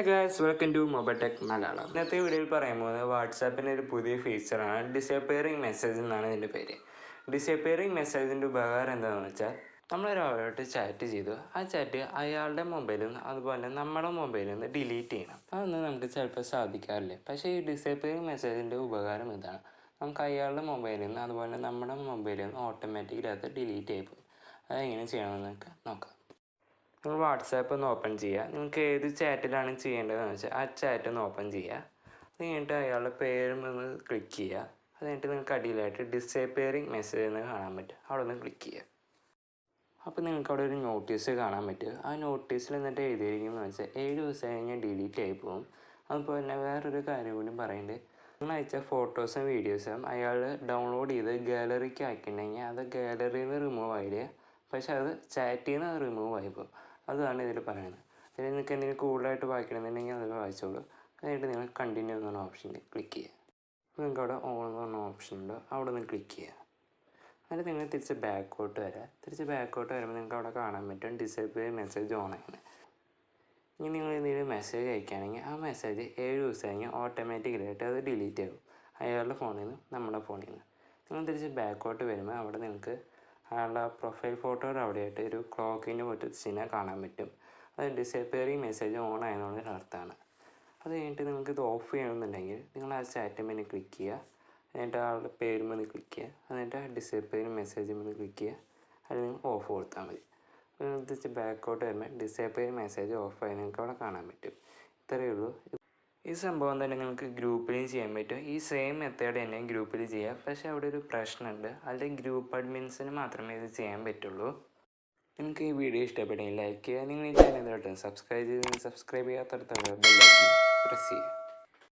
guys, welcome to Mobile Tech Malayalam. ഇന്നത്തെ വീഡിയോയിൽ പറയാൻ പോകുന്നത് വാട്സാപ്പിൻ്റെ ഒരു പുതിയ ഫീച്ചറാണ് ഡിസപ്പിയറിംഗ് മെസ്സേജ് എന്നാണ് ഇതിൻ്റെ പേര്. ഡിസപ്പിയറിംഗ് മെസ്സേജിൻ്റെ ഉപകാരം എന്താണെന്ന് വെച്ചാൽ നമ്മളൊരാളോട്ട് ചാറ്റ് ചെയ്തു, ആ ചാറ്റ് അയാളുടെ മൊബൈലിൽ നിന്ന് അതുപോലെ നമ്മുടെ മൊബൈലിൽ നിന്ന് ഡിലീറ്റ് ചെയ്യണം. അതൊന്നും നമുക്ക് ചിലപ്പോൾ സാധിക്കാറില്ല. പക്ഷേ ഈ ഡിസപ്പിയറിംഗ് മെസ്സേജിൻ്റെ ഉപകാരം ഇതാണ്, നമുക്ക് അയാളുടെ മൊബൈലിൽ നിന്ന് അതുപോലെ നമ്മുടെ മൊബൈലിൽ നിന്ന് ഓട്ടോമാറ്റിക്കലി അത് ഡിലീറ്റ് ആയി പോകും. അതെങ്ങനെ ചെയ്യണമെന്ന് നമുക്ക് നോക്കാം. നിങ്ങൾ വാട്സാപ്പ് ഒന്ന് ഓപ്പൺ ചെയ്യുക. നിങ്ങൾക്ക് ഏത് ചാറ്റിലാണ് ചെയ്യേണ്ടതെന്ന് വെച്ചാൽ ആ ചാറ്റ് ഒന്ന് ഓപ്പൺ ചെയ്യുക. അത് കഴിഞ്ഞിട്ട് അയാളുടെ പേരും ഒന്ന് ക്ലിക്ക് ചെയ്യുക. അത് കഴിഞ്ഞിട്ട് നിങ്ങൾക്ക് അടിയിലായിട്ട് ഡിസപ്പിയറിംഗ് മെസ്സേജ് എന്ന് കാണാൻ പറ്റും, അവിടെ ഒന്ന് ക്ലിക്ക് ചെയ്യുക. അപ്പോൾ നിങ്ങൾക്ക് അവിടെ ഒരു നോട്ടീസ് കാണാൻ പറ്റും. ആ നോട്ടീസിൽ എന്നിട്ട് എഴുതിയിരിക്കുന്നതെന്ന് വെച്ചാൽ 7 ദിവസം കഴിഞ്ഞാൽ ഡിലീറ്റ് ആയി പോകും. അതുപോലെ തന്നെ വേറൊരു കാര്യം കൂടി പറയുന്നുണ്ട്, നിങ്ങൾ അയച്ച ഫോട്ടോസും വീഡിയോസും അയാൾ ഡൗൺലോഡ് ചെയ്ത് ഗാലറിക്ക് ആക്കിയിട്ടുണ്ടെങ്കിൽ അത് ഗാലറിയിൽ നിന്ന് റിമൂവ് ആയില്ല, പക്ഷേ അത് ചാറ്റിൽ നിന്ന് റിമൂവ് ആയി പോകും. അതാണ് ഇതിൽ പറയുന്നത്. അതിൽ നിങ്ങൾക്ക് എന്തെങ്കിലും കൂടുതലായിട്ട് വായിക്കണമെന്നുണ്ടെങ്കിൽ അതിൽ വായിച്ചോളൂ. അതിനായിട്ട് നിങ്ങൾ കണ്ടിന്യൂ എന്ന ഓപ്ഷനിൽ ക്ലിക്ക് ചെയ്യുക. അപ്പോൾ നിങ്ങൾക്ക് അവിടെ ഓൺ എന്ന് പറഞ്ഞ ഓപ്ഷൻ ഉണ്ട്, അവിടെ നിന്ന് ക്ലിക്ക് ചെയ്യുക. അതിൽ നിങ്ങൾ തിരിച്ച് ബാക്കോട്ട് വരിക. തിരിച്ച് ബാക്കോട്ട് വരുമ്പോൾ നിങ്ങൾക്ക് അവിടെ കാണാൻ പറ്റും ഡിസേബിൾ മെസ്സേജ് ഓൺ ആണ്. ഇനി നിങ്ങൾ എന്തെങ്കിലും മെസ്സേജ് അയക്കുകയാണെങ്കിൽ ആ മെസ്സേജ് 7 ദിവസം കഴിഞ്ഞ് ഓട്ടോമാറ്റിക്കലായിട്ട് അത് ഡിലീറ്റ് ആകും, അയാളുടെ ഫോണിൽ നിന്ന് നമ്മുടെ ഫോണിൽ നിന്ന്. നിങ്ങൾ തിരിച്ച് ബാക്കോട്ട് വരുമ്പോൾ അവിടെ നിങ്ങൾക്ക് അയാളുടെ പ്രൊഫൈൽ ഫോട്ടോയുടെ അവിടെയായിട്ട് ഒരു ക്ലോക്കിൻ്റെ പോയിട്ട് ചിഹ്നം കാണാൻ പറ്റും. അത് ഡിസപ്പിയറിംഗ് മെസ്സേജ് ഓൺ ആയതുകൊണ്ടൊരു അർത്ഥമാണ്. അത് കഴിഞ്ഞിട്ട് നിങ്ങൾക്ക് ഇത് ഓഫ് ചെയ്യണമെന്നുണ്ടെങ്കിൽ നിങ്ങൾ ആ ചാറ്റ് മെനു ക്ലിക്ക് ചെയ്യുക. എന്നിട്ട് ആളുടെ പേര് മെന്ന് ക്ലിക്ക് ചെയ്യുക. എന്നിട്ട് ഡിസപ്പിയറിംഗ് മെസ്സേജ് മെന്ന് ക്ലിക്ക് ചെയ്യുക. അതിൽ നിങ്ങൾ ഓഫ് കൊടുത്താൽ മതി. തിരിച്ച് ബാക്കോട്ട് വരുമ്പോൾ ഡിസപ്പിയറിംഗ് മെസ്സേജ് ഓഫായി നിങ്ങൾക്ക് അവിടെ കാണാൻ പറ്റും. ഇത്രയേ ഉള്ളൂ. ഈ സംഭവം തന്നെ നിങ്ങൾക്ക് ഗ്രൂപ്പിലും ചെയ്യാൻ പറ്റും. ഈ സെയിം മെത്തേഡ് തന്നെ ഗ്രൂപ്പിൽ ചെയ്യാം. പക്ഷേ അവിടെ ഒരു പ്രശ്നമുണ്ട്, അതിൻ്റെ ഗ്രൂപ്പ് അഡ്മിൻസിന് മാത്രമേ ഇത് ചെയ്യാൻ പറ്റുള്ളൂ. നിങ്ങൾക്ക് ഈ വീഡിയോ ഇഷ്ടപ്പെട്ടെങ്കിൽ ലൈക്ക് ചെയ്യുക. നിങ്ങൾ ഈ ചാനൽ സബ്സ്ക്രൈബ് ചെയ്യാത്തടത്തുള്ള ബെൽ ഐക്കൺ പ്രസ് ചെയ്യുക.